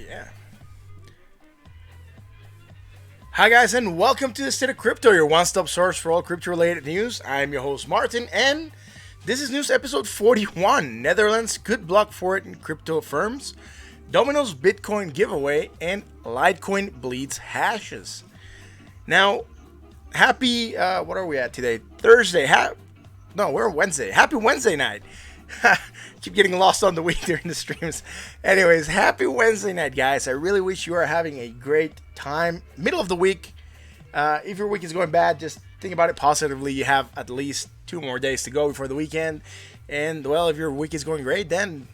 Yeah. Hi, guys, and welcome to the State of Crypto, your one stop source for all crypto related news. I'm your host, Martin, and this is news episode 41. Netherlands could block for it in crypto firms, Domino's Bitcoin giveaway, and Litecoin bleeds hashes. Now, happy, what are we at today? Thursday. No, we're Wednesday. Happy Wednesday night. Keep getting lost on the week during the streams. Anyways, happy Wednesday night, guys. I really wish you are having a great time. Middle of the week. If your week is going bad, just think about it positively. You have at least 2 more days to go before the weekend. And, well, if your week is going great, then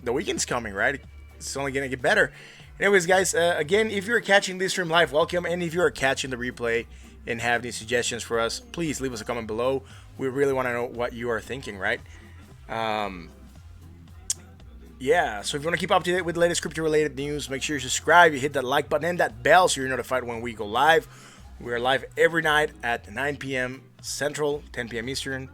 the weekend's coming, right? It's only going to get better. Anyways, guys, again, if you're catching this stream live, welcome. And if you're catching the replay and have any suggestions for us, please leave us a comment below. We really want to know what you are thinking, right? Yeah, so if you want to keep up to date with the latest crypto related news, make sure you subscribe, you hit that like button and that bell so you're notified when we go live. We're live every night at 9 p.m. Central, 10 p.m. Eastern.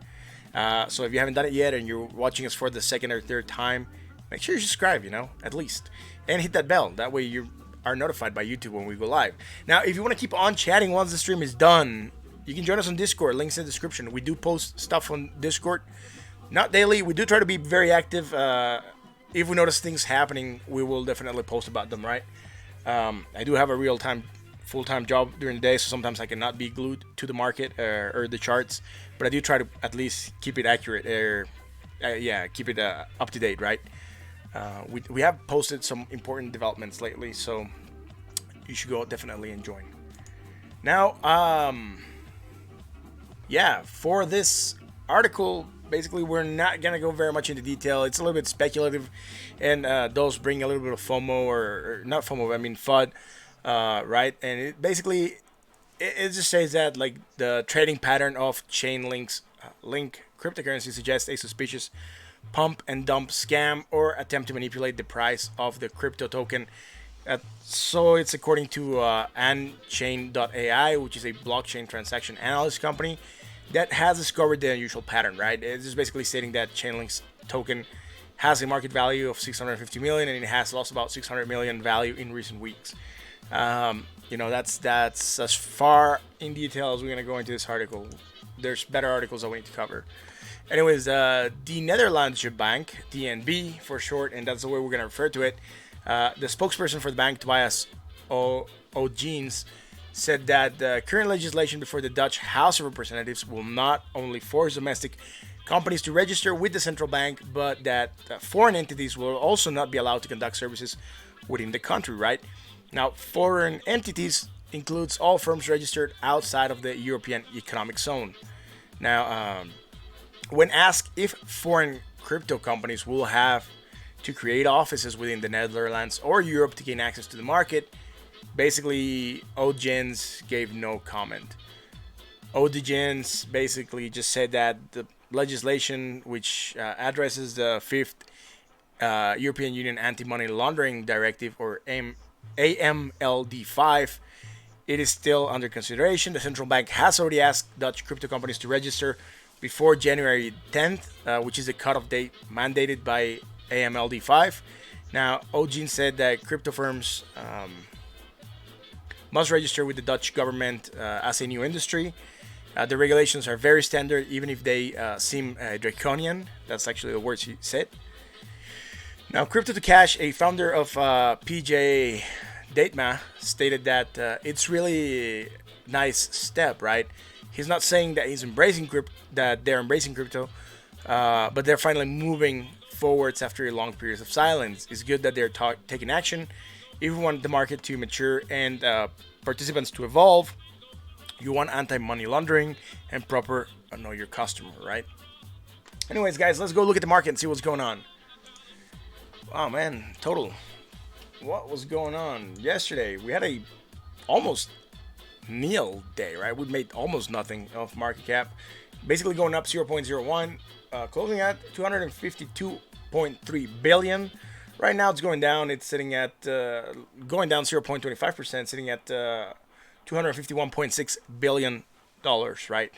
So if you haven't done it yet and you're watching us for the second or third time, make sure you subscribe, at least. And hit that bell. That way you are notified by YouTube when we go live. Now, if you want to keep on chatting once the stream is done, you can join us on Discord. Links in the description. We do post stuff on Discord. Not daily. We do try to be very active. If we notice things happening, we will definitely post about them, right? I do have a real-time, full-time job during the day, so sometimes I cannot be glued to the market or the charts. But I do try to at least keep it accurate, keep it up to date, right? We have posted some important developments lately, so you should go definitely and join. Now, for this article, basically we're not gonna go very much into detail. It's a little bit speculative, and those bring a little bit of FOMO or not FOMO, I mean FUD, right? And it basically it just says that like the trading pattern of Chainlink's link cryptocurrency suggests a suspicious pump and dump scam or attempt to manipulate the price of the crypto token. So it's according to Anchain.ai, which is a blockchain transaction analyst company that has discovered the unusual pattern, right? It's just basically stating that Chainlink's token has a market value of 650 million and it has lost about 600 million value in recent weeks. That's as far in detail as we're gonna go into this article. There's better articles that we need to cover. Anyways, the Netherlands Bank, DNB for short, and that's the way we're gonna refer to it. The spokesperson for the bank, Tobias Ogeens, said that the current legislation before the Dutch House of Representatives will not only force domestic companies to register with the central bank, but that foreign entities will also not be allowed to conduct services within the country, right? Now, foreign entities includes all firms registered outside of the European Economic Zone. Now, when asked if foreign crypto companies will have to create offices within the Netherlands or Europe to gain access to the market, basically, Ogeens gave no comment. Ogeens basically just said that the legislation, which addresses the 5th European Union Anti-Money Laundering Directive, or AMLD5, it is still under consideration. The central bank has already asked Dutch crypto companies to register before January 10th, which is the cutoff date mandated by AMLD5. Now, Ogeens said that crypto firms must register with the Dutch government as a new industry. The regulations are very standard, even if they seem draconian. That's actually the words he said. Now, Crypto to Cash, a founder of PJ Datema, stated that it's really nice step, right? He's not saying that they're embracing crypto, but they're finally moving forwards after a long period of silence. It's good that they're taking action. If you want the market to mature and participants to evolve, you want anti-money laundering and proper know your customer, right? Anyways, guys, let's go look at the market and see what's going on. Oh man, total. What was going on yesterday? We had a almost nil day, right? We made almost nothing of market cap. Basically going up 0.01, closing at 252.3 billion. Right now it's going down. It's sitting at going down 0.25%, sitting at 251.6 billion dollars, right?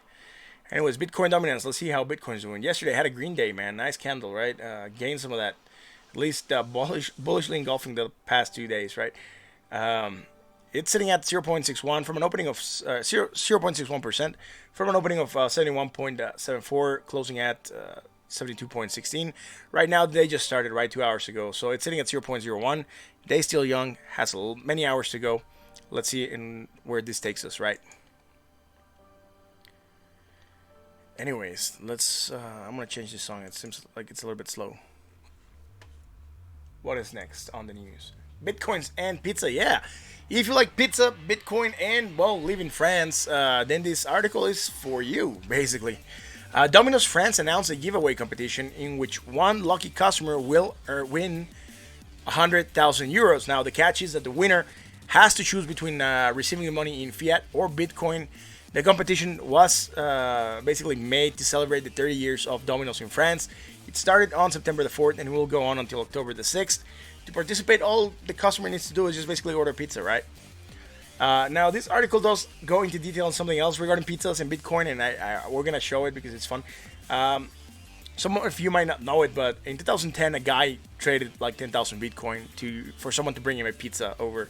Anyways, Bitcoin dominance. Let's see how Bitcoin's doing. Yesterday had a green day, man. Nice candle, right? Gained some of that at least bullishly engulfing the past 2 days, right? Um, it's sitting at 0.61 from an opening of 0.61% from an opening of 71.74, closing at 72.16. Right now, they just started right 2 hours ago, so it's sitting at 0.01. Day still young, has many hours to go. Let's see where this takes us, right? Anyways, let's. I'm gonna change this song. It seems like it's a little bit slow. What is next on the news? Bitcoins and pizza. Yeah, if you like pizza, Bitcoin, and well, live in France, then this article is for you. Basically, Domino's France announced a giveaway competition in which one lucky customer will win 100,000 euros. Now, the catch is that the winner has to choose between receiving the money in fiat or Bitcoin. The competition was basically made to celebrate the 30 years of Domino's in France. It started on September the 4th and will go on until October the 6th. To participate, all the customer needs to do is just basically order pizza, right? Now, this article does go into detail on something else regarding pizzas and Bitcoin, and we're going to show it because it's fun. Some of you might not know it, but in 2010, a guy traded like 10,000 Bitcoin for someone to bring him a pizza over,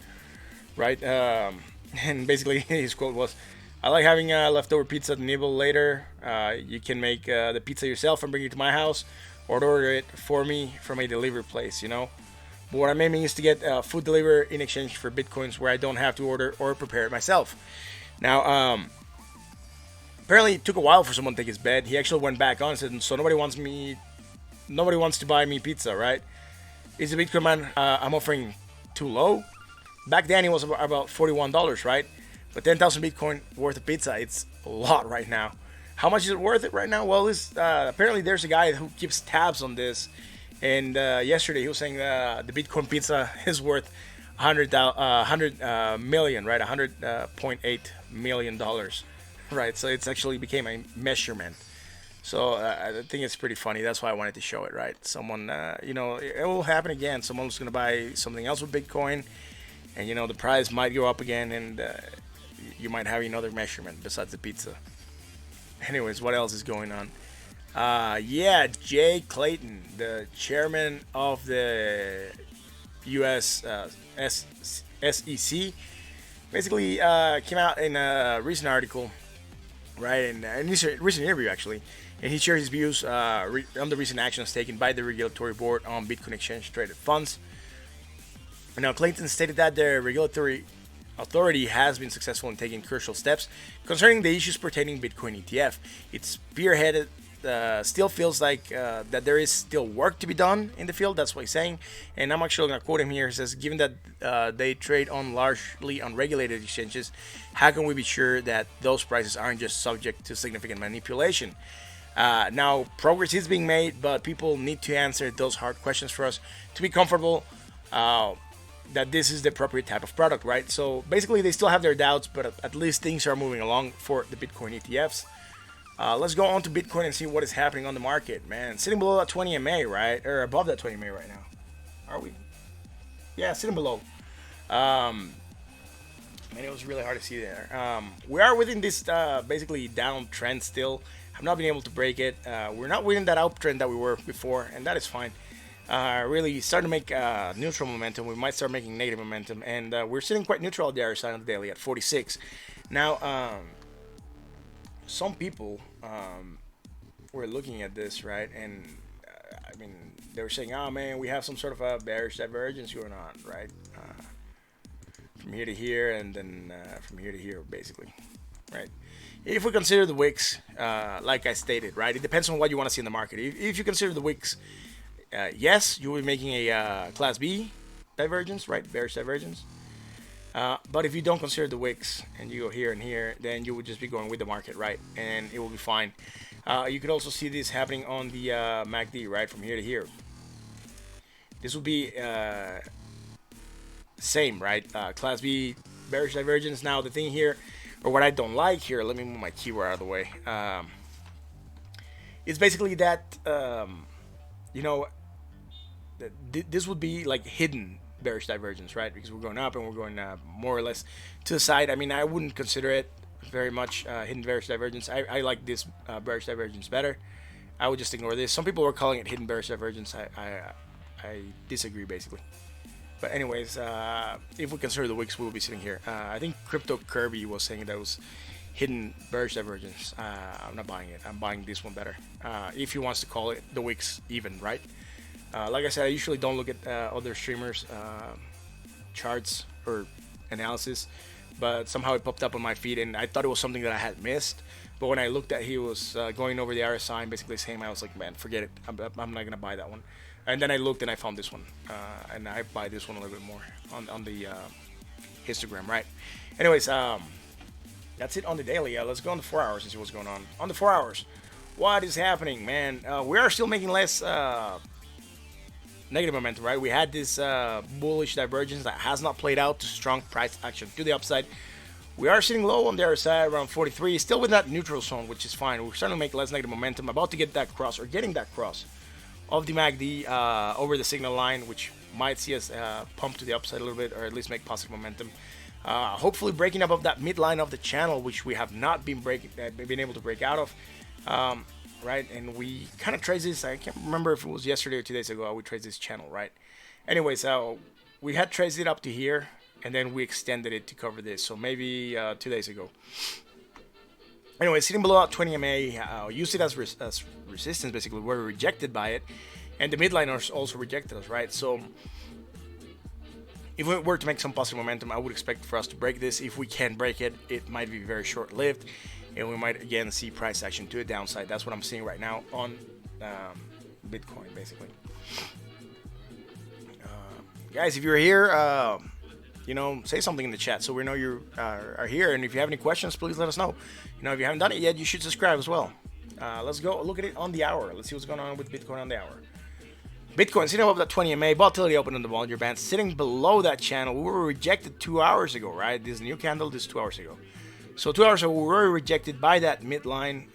right? And basically, his quote was, "I like having leftover pizza to nibble later. You can make the pizza yourself and bring it to my house, or order it for me from a delivery place, you know? But what I'm aiming is to get food delivered in exchange for Bitcoins where I don't have to order or prepare it myself." Now, apparently it took a while for someone to take his bet. He actually went back on and said, "So nobody wants to buy me pizza, right? Is the Bitcoin man I'm offering too low?" Back then it was about $41, right? But 10,000 Bitcoin worth of pizza, it's a lot right now. How much is it worth it right now? Well, apparently there's a guy who keeps tabs on this. And yesterday he was saying the Bitcoin pizza is worth 100 million, right? 100.8 million dollars, right? So it's actually became a measurement. So I think it's pretty funny. That's why I wanted to show it, right? Someone, it will happen again. Someone's gonna buy something else with Bitcoin, and the price might go up again, and you might have another measurement besides the pizza. Anyways, what else is going on? Yeah, Jay Clayton, the chairman of the U.S. SEC, basically came out in a recent article, right, in a recent interview actually, and he shared his views on the recent actions taken by the regulatory board on Bitcoin exchange traded funds. Now, Clayton stated that the regulatory authority has been successful in taking crucial steps concerning the issues pertaining Bitcoin ETF. It's spearheaded. Still feels like that there is still work to be done in the field. That's what he's saying, and I'm actually going to quote him here. He says, "Given that they trade on largely unregulated exchanges, how can we be sure that those prices aren't just subject to significant manipulation?" Now, progress is being made, but people need to answer those hard questions for us to be comfortable that this is the appropriate type of product, right? So basically, they still have their doubts, but at least things are moving along for the Bitcoin ETFs. Let's go on to Bitcoin and see what is happening on the market, man. Sitting below that 20 MA, right? Or above that 20 MA right now. Are we? Yeah, sitting below. Man, it was really hard to see there. We are within this basically downtrend still. I've not been able to break it. We're not within that uptrend that we were before, and that is fine. Really starting to make neutral momentum. We might start making negative momentum, and we're sitting quite neutral at the other side on the daily at 46. Now, some people were looking at this, right, and I mean, they were saying, "Oh man, we have some sort of a bearish divergence going on, right? From here to here, and then from here to here, basically, right?" If we consider the wicks, like I stated, right, it depends on what you want to see in the market. If you consider the wicks, yes, you will be making a Class B divergence, right, bearish divergence. But if you don't consider the wicks and you go here and here, then you would just be going with the market, right? And it will be fine. You could also see this happening on the MACD, right? From here to here. This will be same, right? Class B bearish divergence. Now, the thing here, or what I don't like here, let me move my keyboard out of the way. It's basically that, this would be like hidden bearish divergence, right? Because we're going up and we're going more or less to the side. I mean, I wouldn't consider it very much hidden bearish divergence. I like this bearish divergence better. I would just ignore this. Some people were calling it hidden bearish divergence. I disagree basically. But anyways, if we consider the wicks, we'll be sitting here. I think Crypto Kirby was saying that was hidden bearish divergence. I'm not buying it. I'm buying this one better. If he wants to call it the wicks even, right? Like I said, I usually don't look at other streamers' charts or analysis, but somehow it popped up on my feed, and I thought it was something that I had missed. But when I looked at, he was going over the RSI and basically saying, I was like, man, forget it. I'm not gonna buy that one. And then I looked and I found this one, and I buy this one a little bit more on the histogram, right? Anyways, that's it on the daily. Let's go on the 4 hours and see what's going on. On the 4 hours, what is happening, man? We are still making less negative momentum, right? We had this bullish divergence that has not played out to strong price action to the upside. We are sitting low on the other side, around 43, still with that neutral zone, which is fine. We're starting to make less negative momentum, about to get that cross, or getting that cross of the MACD over the signal line, which might see us pump to the upside a little bit, or at least make positive momentum. Hopefully breaking up of that midline of the channel, which we have not been able to break out of, right? And we kind of traced this. I can't remember if it was yesterday or 2 days ago. We traced this channel, right? Anyways, we had traced it up to here, and then we extended it to cover this. So maybe 2 days ago. Anyway, sitting below 20 MA, used it as resistance, basically. We're rejected by it, and the midliners also rejected us, right? So if we were to make some positive momentum, I would expect for us to break this. If we can break it, it might be very short-lived, and we might again see price action to the downside. That's what I'm seeing right now on Bitcoin, basically. Guys, if you're here, you know, say something in the chat so we know you are here. And if you have any questions, please let us know. You know, if you haven't done it yet, you should subscribe as well. Let's go look at it on the hour. Let's see what's going on with Bitcoin on the hour. Bitcoin sitting above that 20 MA, volatility open on the Bollinger Band, sitting below that channel. We were rejected 2 hours ago, right? This new candle, this 2 hours ago. So 2 hours ago, we were rejected by that midline.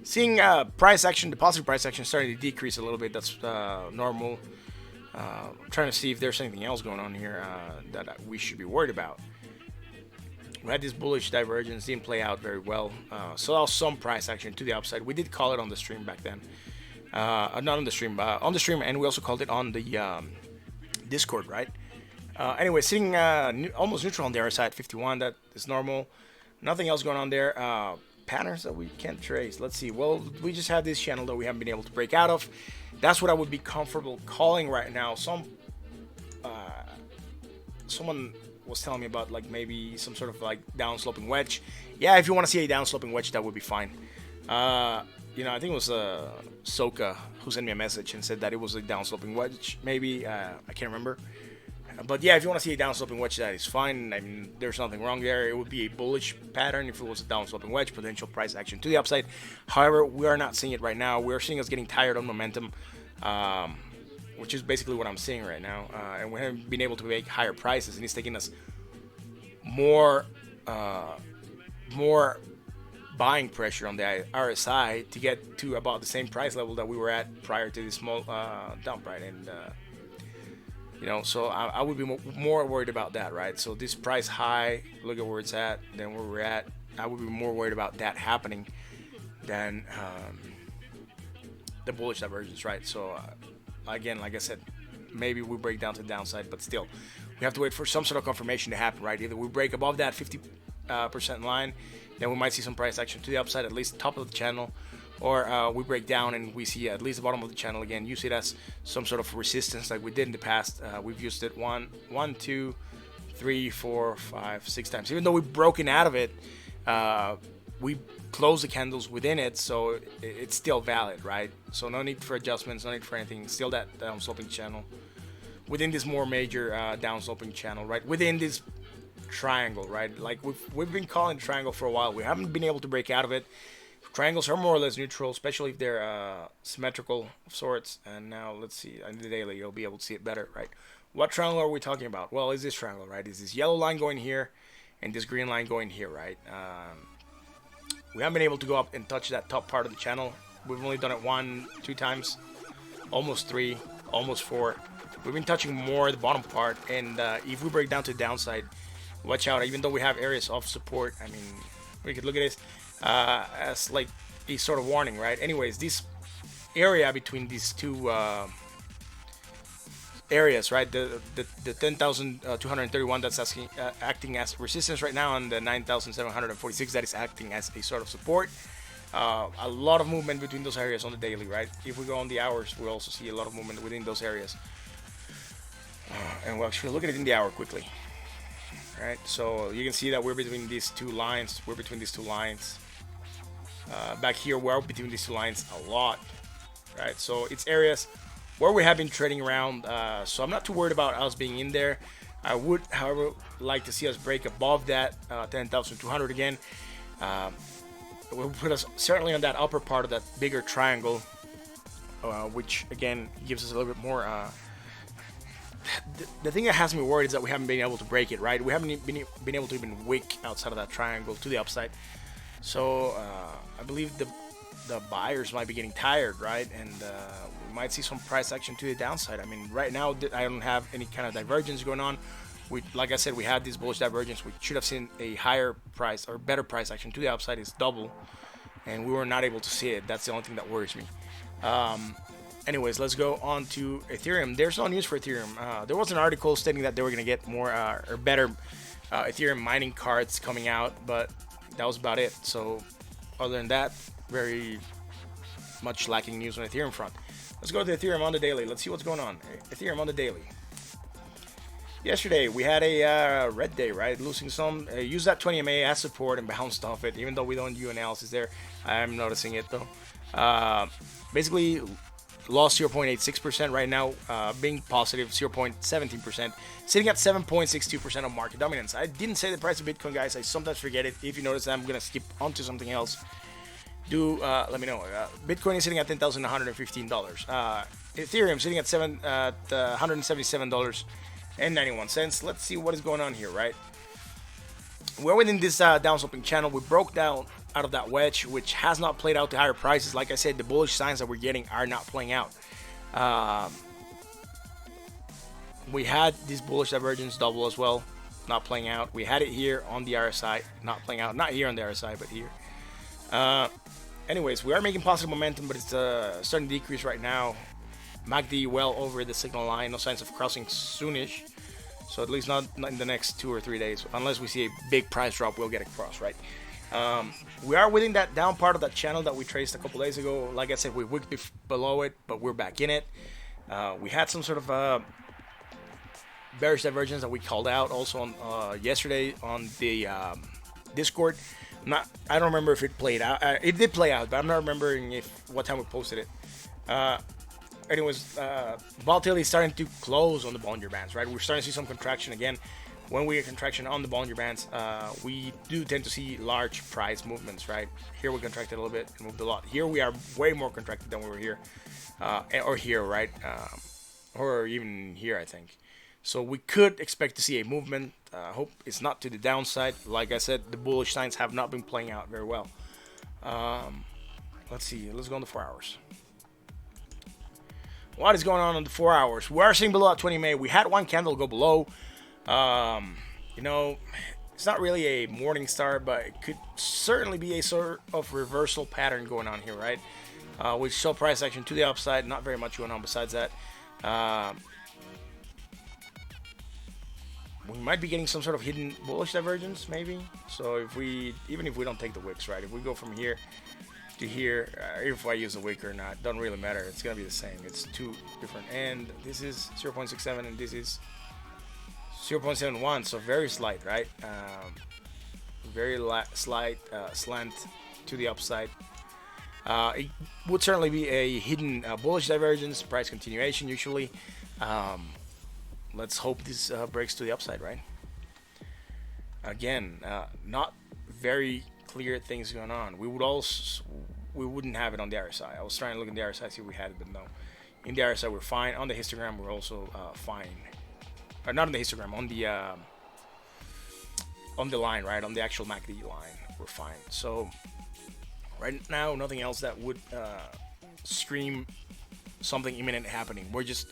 Seeing price action, the positive price action starting to decrease a little bit. That's normal. Trying to see if there's anything else going on here that we should be worried about. We had this bullish divergence, didn't play out very well. Saw some price action to the upside. We did call it on the stream back then. Not on the stream, on the stream, and we also called it on the Discord, right? Anyway, sitting almost neutral on the RSI at 51. That is normal. Nothing else going on there. Patterns that we can't trace. Let's see. Well, we just had this channel that we haven't been able to break out of. That's what I would be comfortable calling right now. Someone was telling me about like maybe some sort of like downsloping wedge. Yeah, if you want to see a downsloping wedge, that would be fine. You know, I think it was Soka who sent me a message and said that it was a downsloping wedge. Maybe I can't remember. But yeah, if you want to see a downsloping wedge, that is fine. I mean, there's nothing wrong there. It would be a bullish pattern if it was a downsloping wedge, potential price action to the upside. However, we are not seeing it right now. We're seeing us getting tired on momentum, which is basically what I'm seeing right now. And we haven't been able to make higher prices, and it's taking us more buying pressure on the RSI to get to about the same price level that we were at prior to this small dump, right? And you know, so I would be more worried about that, right? So this price high, look at where it's at, then where we're at. I would be more worried about that happening than the bullish divergence, right? So again, like I said, maybe we break down to the downside, but still, we have to wait for some sort of confirmation to happen, right? Either we break above that 50% line, then we might see some price action to the upside, at least top of the channel, or we break down and we see at least the bottom of the channel again. Use it as some sort of resistance like we did in the past. We've used it 1, 2, 3, 4, 5, 6 times. Even though we've broken out of it, we close the candles within it, so it's still valid, right? So no need for adjustments, no need for anything. Still that downsloping channel within this more major downsloping channel, right? Within this triangle, right? Like we've been calling triangle for a while. We haven't been able to break out of it. Triangles are more or less neutral, especially if they're symmetrical of sorts. And now let's see, on the daily, you'll be able to see it better, right? What triangle are we talking about? Well, is this triangle, right? Is this yellow line going here and this green line going here, right? We haven't been able to go up and touch that top part of the channel. We've only done it 1, 2 times, almost 3, almost 4. We've been touching more the bottom part, and if we break down to the downside, watch out. Even though we have areas of support, I mean, we could look at this as like a sort of warning, right? Anyways, this area between these two areas, right? The 10,231 that's acting as resistance right now, and the 9,746 that is acting as a sort of support. A lot of movement between those areas on the daily, right? If we go on the hours, we also see a lot of movement within those areas. And we'll actually look at it in the hour quickly. Right, so you can see that we're between these two lines. We're between these two lines. Back here, we're between these two lines a lot. Right, so it's areas where we have been trading around. So I'm not too worried about us being in there. I would, however, like to see us break above that 10,200 again. It will put us certainly on that upper part of that bigger triangle, which again gives us a little bit more. The thing that has me worried is that we haven't been able to break it, right? We haven't been able to even wick outside of that triangle to the upside. So I believe the buyers might be getting tired, right? And we might see some price action to the downside. I mean, right now I don't have any kind of divergence going on. Like I said, we had this bullish divergence. We should have seen a higher price or better price action to the upside. It's double, and we were not able to see it. That's the only thing that worries me. Anyways, let's go on to Ethereum. There's no news for Ethereum. There was an article stating that they were going to get more or better Ethereum mining cards coming out, but that was about it. So other than that, very much lacking news on Ethereum front. Let's go to Ethereum on the daily. Let's see what's going on. Ethereum on the daily. Yesterday, we had a red day, right? Losing some. Use that 20 MA as support and bounced off it. Even though we don't do analysis there, I'm noticing it though. Basically, lost 0.86% right now, being positive 0.17%, sitting at 7.62% of market dominance. I didn't say the price of Bitcoin, guys. I sometimes forget it. If you notice that, I'm gonna skip onto something else. Do let me know. Bitcoin is sitting at $10,115. Ethereum sitting at $177.91. Let's see what is going on here, right? We're within this downsloping channel. We broke down out of that wedge, which has not played out to higher prices. Like I said, the bullish signs that we're getting are not playing out. We had this bullish divergence double as well, not playing out. We had it here on the RSI, not playing out. Not here on the RSI, but here. Anyways, we are making positive momentum, but it's starting to decrease right now. MACD well over the signal line. No signs of crossing soonish. So at least not in the next 2 or 3 days. Unless we see a big price drop, we'll get across, right? We are within that down part of that channel that we traced a couple days ago. Like I said, we wicked below it, but we're back in it. We had some sort of bearish divergence that we called out also on yesterday on the Discord. I don't remember if it played out. It did play out, but I'm not remembering what time we posted it. Anyways, volatility is starting to close on the Bollinger Bands, right? We're starting to see some contraction again. When we get contraction on the Bollinger Bands, we do tend to see large price movements, right? Here we contracted a little bit and moved a lot. Here we are way more contracted than we were here, or here, right? Or even here, I think. So we could expect to see a movement. Hope it's not to the downside. Like I said, the bullish signs have not been playing out very well. Let's see. Let's go on the 4 hours. What is going on the 4 hours? We are seeing below at 20 MA. We had one candle go below. You know, it's not really a morning star, but it could certainly be a sort of reversal pattern going on here, right? We show price action to the upside. Not very much going on besides that. We might be getting some sort of hidden bullish divergence, maybe. So even if we don't take the wicks, right? If we go from here to here, if I use the wick or not, doesn't really matter. It's gonna be the same. It's two different, and this is 0.67 and this is 0.71, so very slight, right? Very slight slant to the upside. It would certainly be a hidden bullish divergence, price continuation usually. Let's hope this breaks to the upside, right? Again, not very clear things going on. We wouldn't have it on the RSI. I was trying to look in the RSI, see if we had it, but no. In the RSI, we're fine. On the histogram, we're also fine. Or not on the histogram, on the line, right? On the actual MACD line, we're fine. So right now, nothing else that would scream something imminent happening. We're just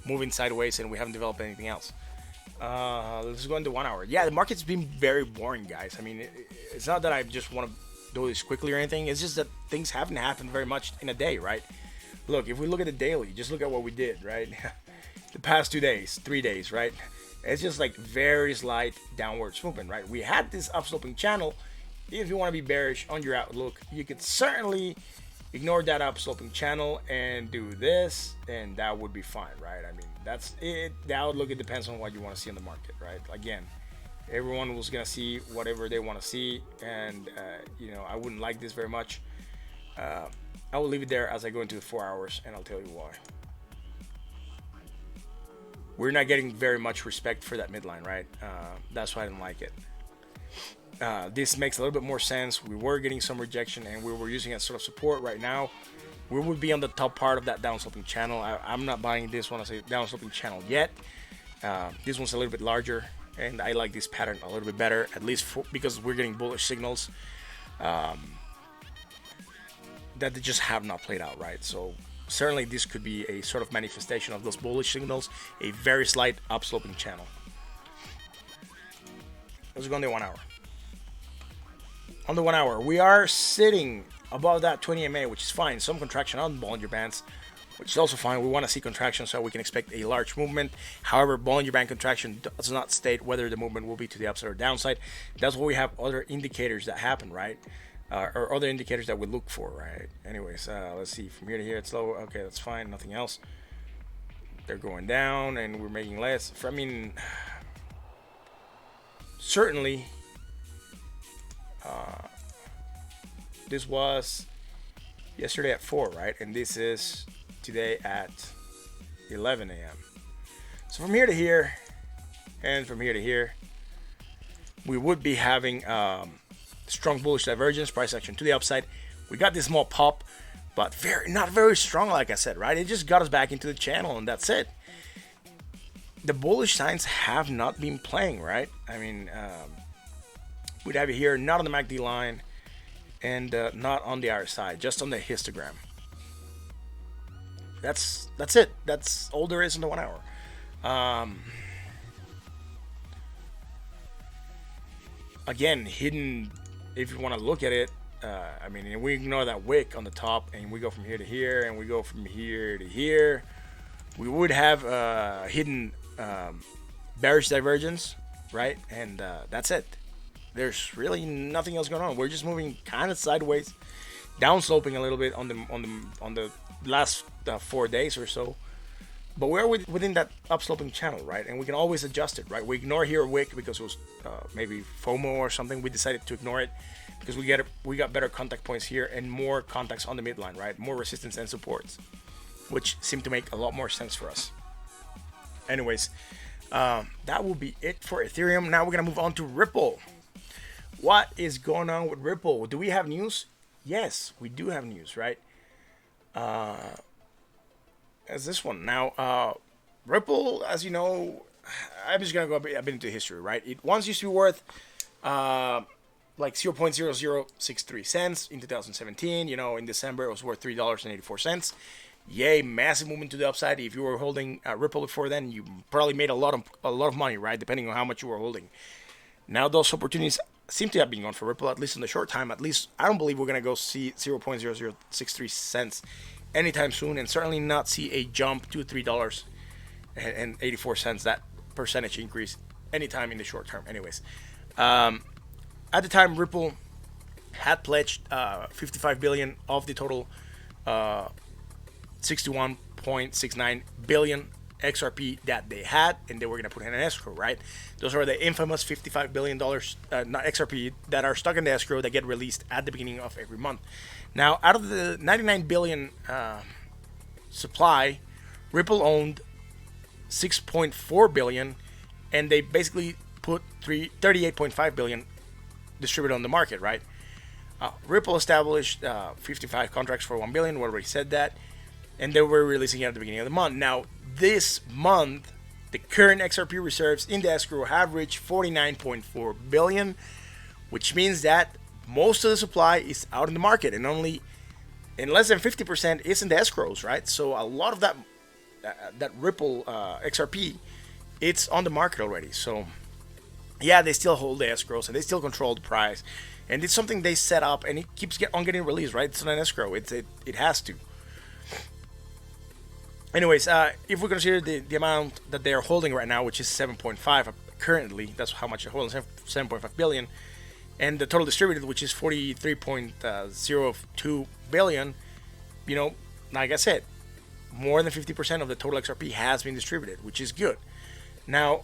moving sideways and we haven't developed anything else. Let's go into 1 hour. Yeah, the market's been very boring, guys. I mean, it's not that I just want to do this quickly or anything. It's just that things haven't happened very much in a day, right? Look, if we look at the daily, just look at what we did, right? the past 2 days, 3 days, right? It's just like very slight downwards movement, right? We had this upsloping channel. If you want to be bearish on your outlook, you could certainly ignore that upsloping channel and do this, and that would be fine, right? I mean, that's it. The outlook, it depends on what you want to see in the market, right? Again, everyone was gonna see whatever they want to see, and I wouldn't like this very much. I will leave it there as I go into the 4 hours, and I'll tell you why. We're not getting very much respect for that midline, right? That's why I didn't like it. This makes a little bit more sense. We were getting some rejection, and we were using it as sort of support. Right now, we would be on the top part of that downsloping channel. I'm not buying this one as a downsloping channel yet. This one's a little bit larger, and I like this pattern a little bit better, at least because we're getting bullish signals that they just have not played out, right? So certainly this could be a sort of manifestation of those bullish signals, a very slight upsloping channel. Let's go on the 1 hour. On the 1 hour, we are sitting above that 20 MA, which is fine. Some contraction on Bollinger Bands, which is also fine. We want to see contraction so we can expect a large movement. However, Bollinger Band contraction does not state whether the movement will be to the upside or downside. That's why we have other indicators that happen, right? Or other indicators that we look for, right? Anyways, let's see. From here to here, it's low. Okay, that's fine. Nothing else. They're going down, and we're making less. I mean, certainly, this was yesterday at 4, right? And this is today at 11 a.m. So from here to here, and from here to here, we would be having strong bullish divergence, price action to the upside. We got this small pop, but not very strong, like I said, right? It just got us back into the channel, and that's it. The bullish signs have not been playing, right? I mean, we'd have it here, not on the MACD line, and not on the RSI, just on the histogram. That's it. That's all there is in the 1 hour. Again, hidden. If you want to look at it, I mean, we ignore that wick on the top, and we go from here to here, and we go from here to here. We would have hidden bearish divergence, right? And that's it. There's really nothing else going on. We're just moving kind of sideways, down sloping a little bit on the last 4 days or so. But we're within that upsloping channel, right? And we can always adjust it, right? We ignore here a wick because it was maybe FOMO or something. We decided to ignore it because we got better contact points here and more contacts on the midline, right? More resistance and supports, which seem to make a lot more sense for us. Anyways, that will be it for Ethereum. Now we're gonna move on to Ripple. What is going on with Ripple? Do we have news? Yes, we do have news, right? As this one. Now, Ripple, as you know, I'm just going to go a bit into history, right? It once used to be worth like 0.0063 cents in 2017. You know, in December, it was worth $3.84. Yay, massive movement to the upside. If you were holding Ripple before then, you probably made a lot of money, right? Depending on how much you were holding. Now, those opportunities seem to have been gone for Ripple, at least in the short time. At least, I don't believe we're going to go see 0.0063 cents anytime soon, and certainly not see a jump to $3.84, that percentage increase, anytime in the short term. Anyways, at the time, Ripple had pledged 55 billion of the total 61.69 billion XRP that they had, and they were going to put in an escrow, right? Those are the infamous $55 billion not XRP that are stuck in the escrow that get released at the beginning of every month. Now, out of the 99 billion supply, Ripple owned 6.4 billion, and they basically put 38.5 billion distributed on the market, right? Ripple established 55 contracts for 1 billion. We already said that, and they were releasing it at the beginning of the month. Now, this month, the current XRP reserves in the escrow have reached 49.4 billion, which means that most of the supply is out in the market, and only in less than 50% is in the escrows, right? So a lot of that Ripple XRP, it's on the market already. So yeah, they still hold the escrows and they still control the price, and it's something they set up, and it keeps on getting released, right? It's on an escrow. It has to. Anyways, if we consider the amount that they are holding right now, which is 7.5 currently, that's how much they're holding, 7.5 billion, and the total distributed, which is 43.02 billion, you know, like I said, more than 50% of the total XRP has been distributed, which is good. Now,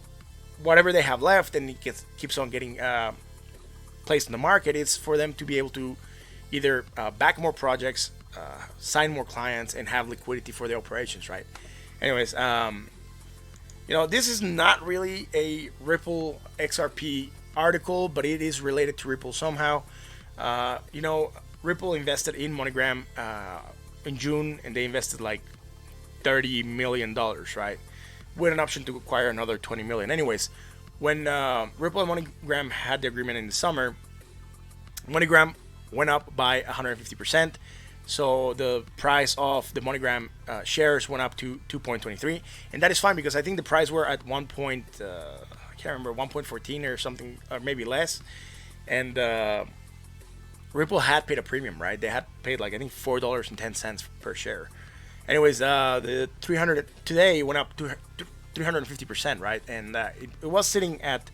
whatever they have left and it keeps on getting placed in the market, it's for them to be able to either back more projects, sign more clients, and have liquidity for the operations, right? Anyways, this is not really a Ripple XRP article, but it is related to Ripple somehow. Ripple invested in MoneyGram in June, and they invested like $30 million, right? With an option to acquire another 20 million. Anyways, when Ripple and MoneyGram had the agreement in the summer, MoneyGram went up by 150%. So the price of the MoneyGram shares went up to 2.23, and that is fine because I think the price were at I can't remember, 1.14 or something, or maybe less. And Ripple had paid a premium, right? They had paid like I think $4.10 per share. Anyways, the 300 today went up to 350%, right? And it was sitting at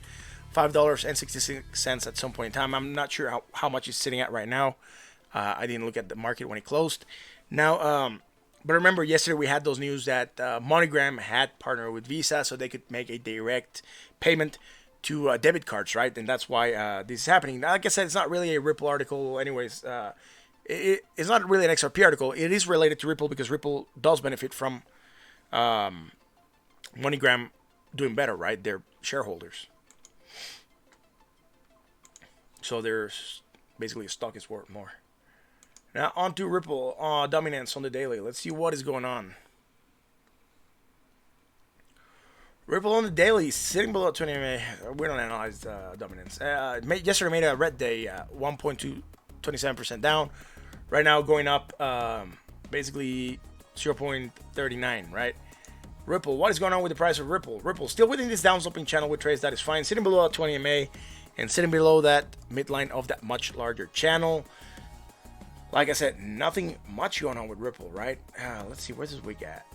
$5.66 at some point in time. I'm not sure how much it's sitting at right now. I didn't look at the market when it closed. Now, but remember, yesterday we had those news that MoneyGram had partnered with Visa so they could make a direct payment to debit cards, right? And that's why this is happening. Now, like I said, it's not really a Ripple article. Anyways, it's not really an XRP article. It is related to Ripple because Ripple does benefit from MoneyGram doing better, right? They're shareholders. So there's basically a stock is worth more. Now on to Ripple dominance on the daily. Let's see what is going on. Ripple on the daily sitting below 20 MA. We don't analyze dominance. Yesterday made a red day, 1.27% down. Right now going up basically 0.39, right? Ripple, what is going on with the price of Ripple? Ripple still within this downsloping channel with trades, that is fine. Sitting below 20 MA and sitting below that midline of that much larger channel. Like I said, nothing much going on with Ripple, right? Let's see, where's this wick at?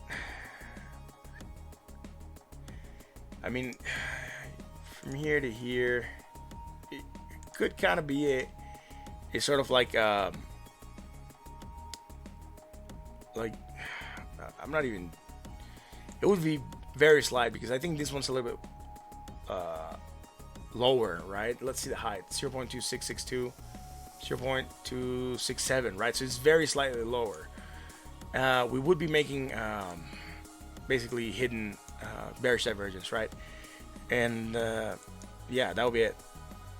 I mean, from here to here, it could kind of be a sort of like I'm not even. It would be very slight because I think this one's a little bit lower, right? Let's see the height, 0.2662. 0.267, right? So it's very slightly lower. We would be making basically hidden bearish divergence, right? And yeah, that would be it.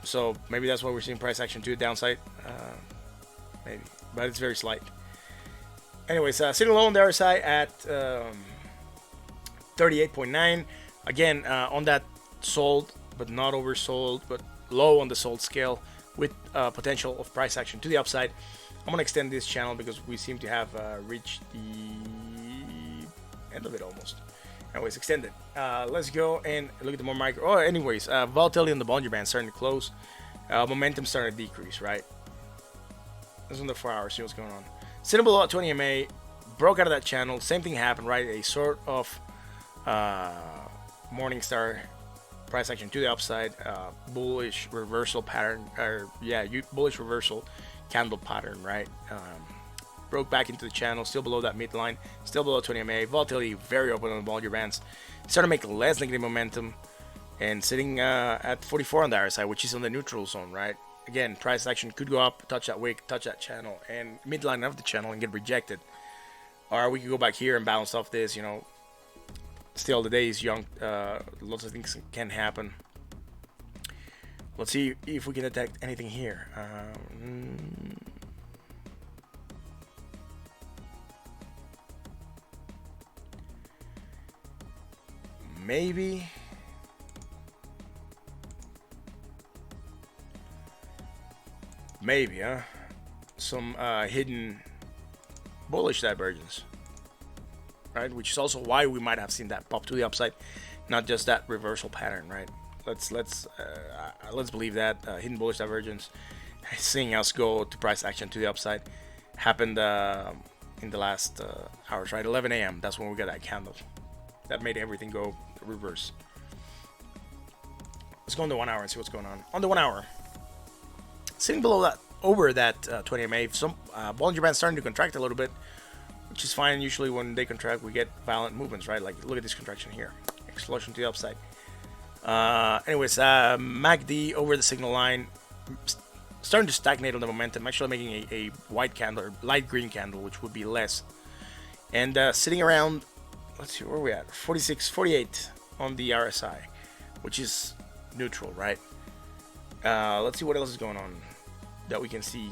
So maybe that's why we're seeing price action to the downside, maybe, but it's very slight. Anyways, sitting low on the RSI at 38.9. Again, on that sold but not oversold, but low on the sold scale, with potential of price action to the upside. I'm going to extend this channel because we seem to have reached the end of it almost. Anyways, extended. Let's go and look at the more micro. Oh, anyways, volatility on the Bollinger Band starting to close. Momentum starting to decrease, right? This is on the 4 hours. See what's going on. Sitting below at 20 MA, broke out of that channel. Same thing happened, right? A sort of Morningstar price action to the upside, bullish reversal pattern, bullish reversal candle pattern, right? Broke back into the channel, still below that midline, still below 20 MA. Volatility very open on the Bollinger Bands. Starting to make less negative momentum, and sitting at 44 on the RSI, which is on the neutral zone, right? Again, price action could go up, touch that wick, touch that channel, and midline of the channel and get rejected. Or we could go back here and bounce off this, Still, the day is young. Lots of things can happen. Let's see if we can detect anything here. Maybe. Huh? Some hidden bullish divergence. Right, which is also why we might have seen that pop to the upside, not just that reversal pattern, right? Let's believe that hidden bullish divergence, seeing us go to price action to the upside, happened in the last hours, right? 11 a.m. That's when we got that candle. That made everything go reverse. Let's go on the 1 hour and see what's going on. On the 1 hour, sitting below that, over that 20 MA, some Bollinger Band starting to contract a little bit, which is fine. Usually when they contract, we get violent movements, right? Like, look at this contraction here. Explosion to the upside. Anyways, MACD over the signal line, starting to stagnate on the momentum, actually making a white candle, or light green candle, which would be less. And sitting around, let's see, where are we at? 46, 48 on the RSI, which is neutral, right? Let's see what else is going on that we can see.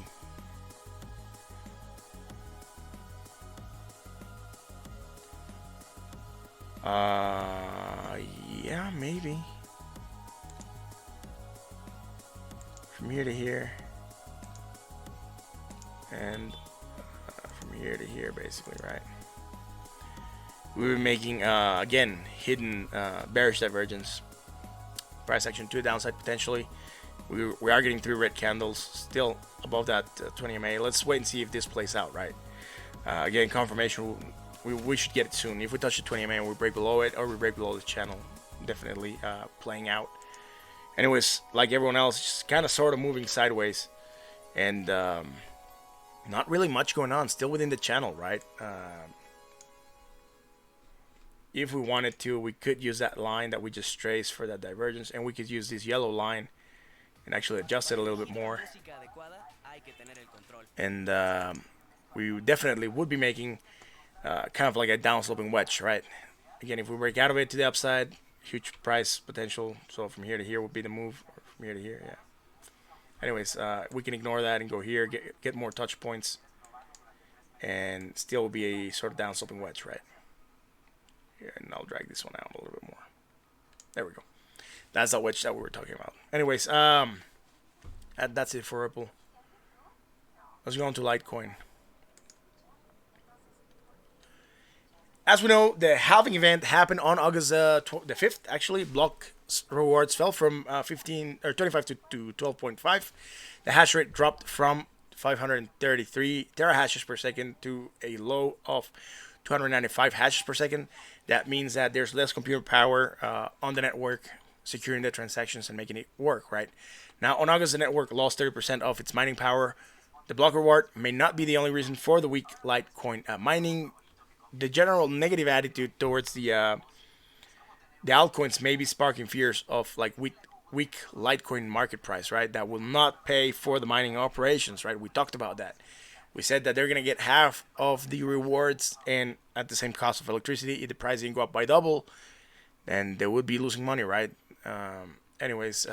Yeah, maybe. From here to here. And from here to here, basically, right? We were making, again, hidden bearish divergence. Price action to the downside, potentially. We are getting 3 red candles, still above that 20 MA. Let's wait and see if this plays out, right? Again, confirmation, we should get it soon. If we touch the 20 MA and we break below it, or we break below the channel, definitely playing out. Anyways, like everyone else, just kind of sort of moving sideways. And not really much going on, still within the channel, right? If we wanted to, we could use that line that we just traced for that divergence, and we could use this yellow line and actually adjust it a little bit more. And we definitely would be making kind of like a downsloping wedge, right? Again, if we break out of it to the upside, huge price potential. So from here to here would be the move, or from here to here, yeah. Anyways, we can ignore that and go here, get more touch points, and still will be a sort of downsloping wedge, right? Here, and I'll drag this one out a little bit more. There we go. That's the wedge that we were talking about. Anyways, that's it for Ripple. Let's go on to Litecoin. As we know, the halving event happened on August the 5th. Actually, block rewards fell from 25 to 12.5. The hash rate dropped from 533 terahashes per second to a low of 295 hashes per second. That means that there's less computer power on the network, securing the transactions and making it work, right? Now, on August, the network lost 30% of its mining power. The block reward may not be the only reason for the weak Litecoin mining. The general negative attitude towards the altcoins may be sparking fears of like weak Litecoin market price, right? That will not pay for the mining operations, right? We talked about that. We said that they're gonna get half of the rewards, and at the same cost of electricity, if the price didn't go up by double, then they would be losing money, right? Anyways,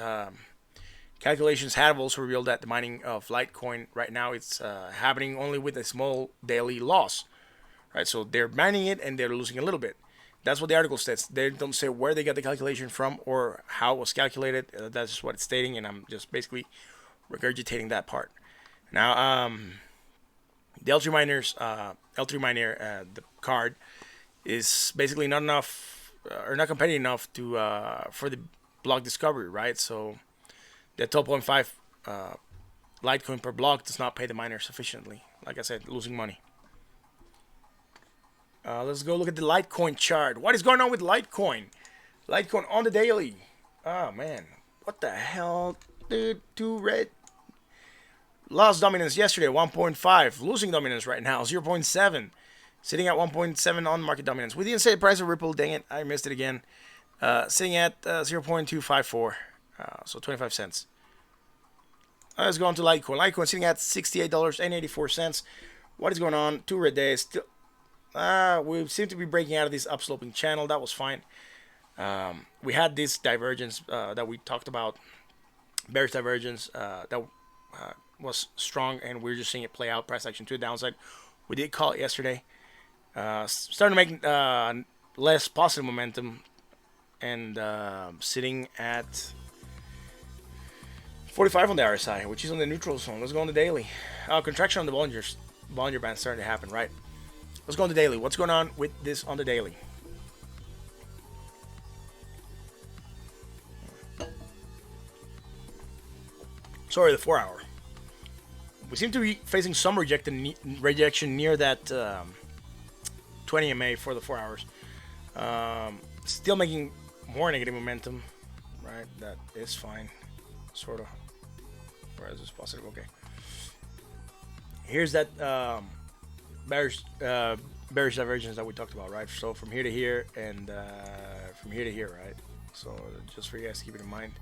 calculations have also revealed that the mining of Litecoin right now, it's happening only with a small daily loss. Right, so they're mining it and they're losing a little bit. That's what the article says. They don't say where they got the calculation from or how it was calculated. That's just what it's stating, and I'm just basically regurgitating that part. Now, the L3 miners, L3 miner, the card is basically not enough or not competitive enough to for the block discovery, right? So the 12.5 Litecoin per block does not pay the miner sufficiently. Like I said, losing money. Let's go look at the Litecoin chart. What is going on with Litecoin? Litecoin on the daily. Oh, man. What the hell, dude? 2 red. Lost dominance yesterday, 1.5. Losing dominance right now, 0.7. Sitting at 1.7 on market dominance. We didn't say the price of Ripple. Dang it. I missed it again. Sitting at 0.254. So 25 cents. Let's go on to Litecoin. Litecoin sitting at $68.84. What is going on? 2 red days. Still. We seem to be breaking out of this upsloping channel. That was fine. We had this divergence that we talked about, bearish divergence that was strong, and we're just seeing it play out. Price action to the downside. We did call it yesterday. Starting to make less positive momentum, and sitting at 45 on the RSI, which is on the neutral zone. Let's go on the daily. Contraction on the Bollinger Band starting to happen, right? Let's go on the daily. What's going on with this on the daily? Sorry, the 4 hour. we seem to be facing some rejection near that 20 MA for the 4 hours. Still making more negative momentum, right? That is fine, sort of. Where is this positive? Okay. Here's that bearish divergence that we talked about, right? So from here to here and from here to here, right? So just for you guys to keep it in mind.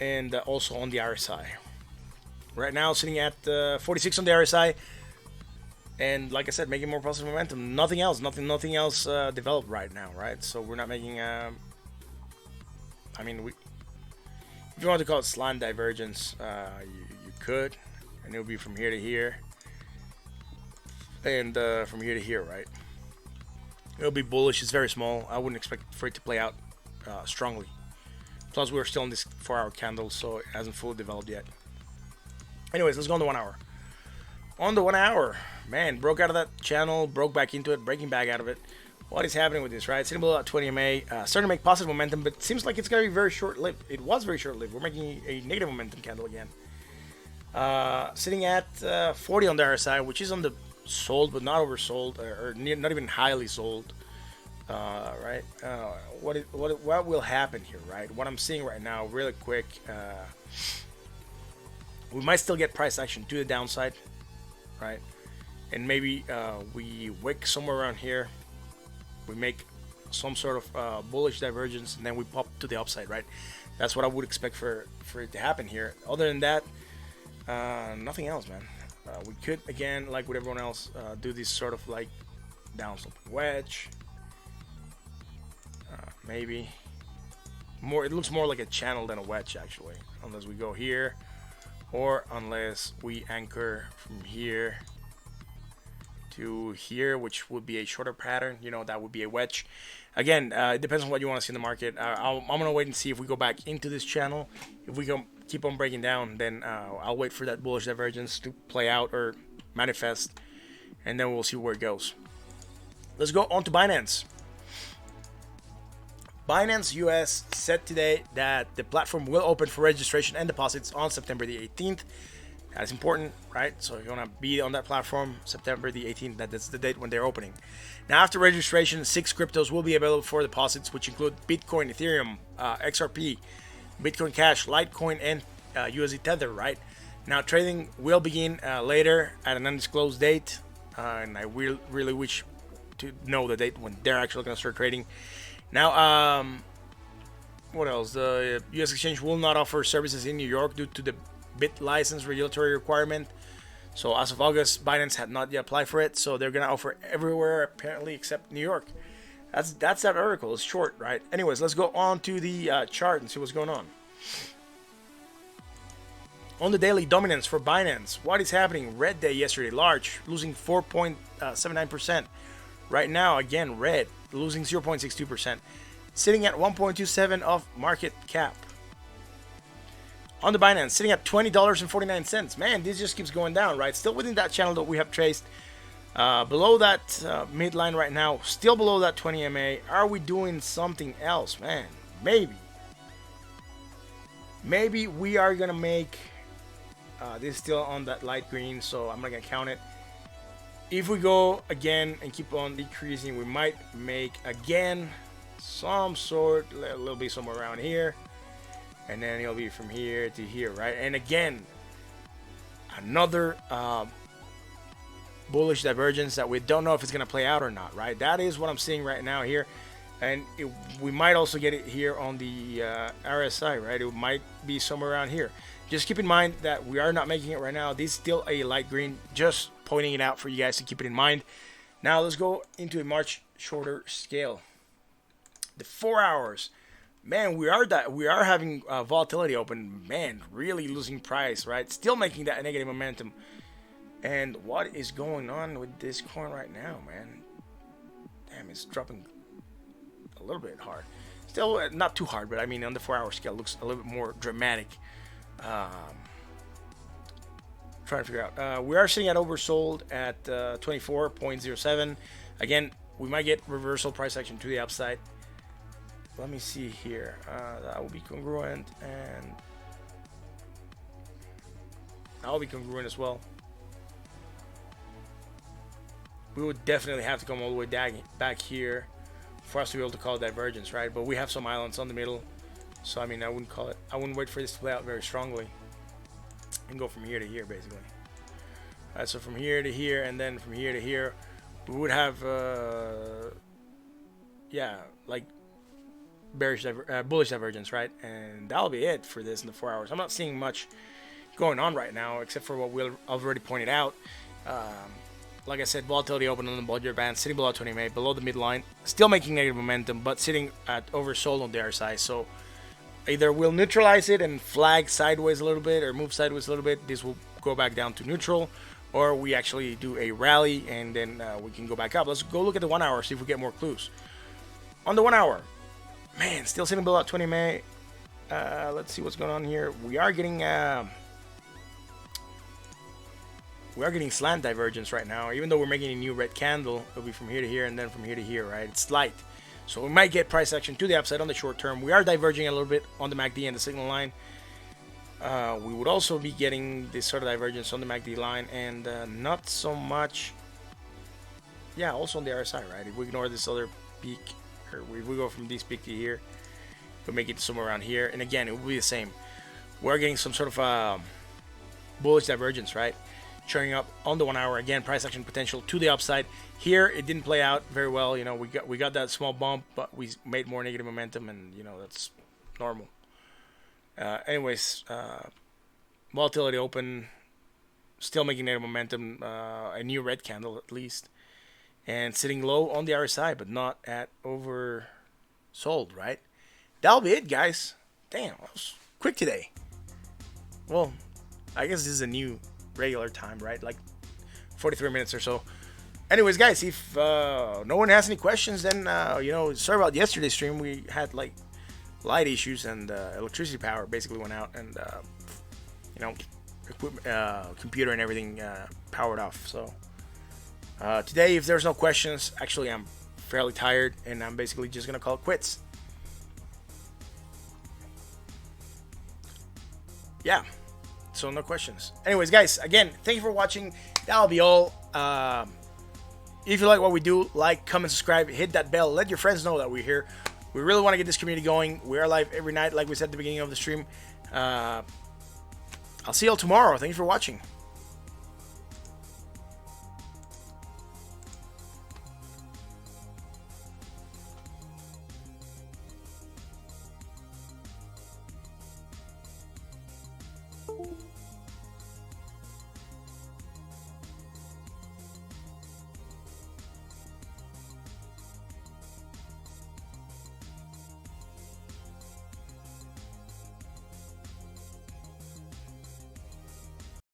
And also on the RSI. Right now sitting at 46 on the RSI. And like I said, making more positive momentum. Nothing else developed right now, right? So we're not making. I mean, if you want to call it slant divergence, you could, and it would be from here to here, and from here to here, right? It'll be bullish. It's very small. I wouldn't expect for it to play out strongly. Plus, we're still in this 4-hour candle, so it hasn't fully developed yet. Anyways, let's go on the 1 hour. On the 1 hour, man, broke out of that channel, broke back into it, breaking back out of it. What is happening with this, right? Sitting below that 20 MA, starting to make positive momentum, but it seems like it's going to be very short-lived. It was very short-lived. We're making a negative momentum candle again. Sitting at 40 on the RSI, which is on the sold, but not oversold, or not even highly sold. Right? What will happen here, right? What I'm seeing right now, really quick, we might still get price action to the downside, right? And maybe we wick somewhere around here. We make some sort of bullish divergence, and then we pop to the upside, right? That's what I would expect for it to happen here. Other than that, nothing else, man. We could, again, like with everyone else, do this sort of like downsloping wedge. Maybe more. It looks more like a channel than a wedge, actually, unless we go here, or unless we anchor from here to here, which would be a shorter pattern. You know, that would be a wedge. Again, it depends on what you want to see in the market. I'm gonna wait and see if we go back into this channel. If we can keep on breaking down, then I'll wait for that bullish divergence to play out or manifest, and then we'll see where it goes. Let's go on to Binance. Binance US said today that the platform will open for registration and deposits on September the 18th. That is important, right? So if you want to be on that platform, September the 18th, that's the date when they're opening. Now, after registration, 6 cryptos will be available for deposits, which include Bitcoin, Ethereum, XRP, Bitcoin Cash, Litecoin, and USD Tether, right? Now, trading will begin later at an undisclosed date, and I will really wish to know the date when they're actually going to start trading. Now, what else? The U.S. exchange will not offer services in New York due to the BIT license regulatory requirement. So as of August, Binance had not yet applied for it, so they're gonna offer everywhere apparently except New York. That's that article. It's short, right? Anyways, let's go on to the chart and see what's going on. On the daily dominance for Binance, what is happening? Red day yesterday, large, losing 4.79%. Right now, again, red, losing 0.62%, sitting at 1.27 of market cap. On the Binance, sitting at $20.49. Man, this just keeps going down, right? Still within that channel that we have traced. Below that midline right now, still below that 20 MA. Are we doing something else, man? Maybe. Maybe we are going to make... this is still on that light green, so I'm not going to count it. If we go again and keep on decreasing, we might make again some sort, a little bit somewhere around here, and then it'll be from here to here, right? And again, another bullish divergence that we don't know if it's going to play out or not, right? That is what I'm seeing right now here, and we might also get it here on the RSI, right? It might be somewhere around here. Just keep in mind that we are not making it right now. This is still a light green, just pointing it out for you guys to keep it in mind. Now let's go into a much shorter scale. The 4 hours, man, we are having volatility open, man, really losing price, right? Still making that negative momentum. And what is going on with this coin right now, man? Damn, it's dropping a little bit hard. Still not too hard, but I mean on the 4 hour scale looks a little bit more dramatic. Trying to figure out. We are sitting at oversold at 24.07. Again, we might get reversal price action to the upside. Let me see here. That will be congruent, and That'll be congruent as well. We would definitely have to come all the way back here for us to be able to call it divergence, right? But we have some islands on the middle, so I mean, I wouldn't call it. I wouldn't wait for this to play out very strongly and go from here to here, basically. So from here to here, and then from here to here, we would have, yeah, like bullish divergence, right? And that'll be it for this in the 4 hours. I'm not seeing much going on right now, except for what I've already pointed out. Like I said, volatility open on the Bollinger Band, sitting below 20 MA, below the midline, still making negative momentum, but sitting at oversold on the RSI. So either we'll neutralize it and flag sideways a little bit, or move sideways a little bit. This will go back down to neutral, or we actually do a rally and then we can go back up. Let's go look at the 1 hour, see if we get more clues. On the 1 hour, man, still sitting below 20 MA. Let's see what's going on here. We are getting slant divergence right now. Even though we're making a new red candle, it'll be from here to here and then from here to here, right? It's light. So we might get price action to the upside on the short term. We are diverging a little bit on the MACD and the signal line. We would also be getting this sort of divergence on the MACD line, and not so much, yeah, also on the RSI, right? If we ignore this other peak, or if we go from this peak to here, we'll make it somewhere around here. And again, it will be the same. We're getting some sort of bullish divergence, right? Showing up on the 1 hour. Again, price action potential to the upside. Here, it didn't play out very well. You know, we got that small bump, but we made more negative momentum, and you know, that's normal. Anyways, volatility open, still making negative momentum, a new red candle at least, and sitting low on the RSI, but not at oversold, right? That'll be it, guys. Damn, that was quick today. Well, I guess this is a new regular time, right? Like 43 minutes or so. Anyways, guys, if no one has any questions, then you know, sorry about yesterday's stream. We had like light issues, and electricity power basically went out, and you know, computer and everything powered off. So today, if there's no questions, actually I'm fairly tired, and I'm basically just gonna call it quits. Yeah, so no questions. Anyways, guys, again, thank you for watching. That'll be all. If you like what we do, like, comment, subscribe, hit that bell, let your friends know that we're here. We really want to get this community going. We are live every night, like we said at the beginning of the stream. I'll see y'all tomorrow. Thank you for watching.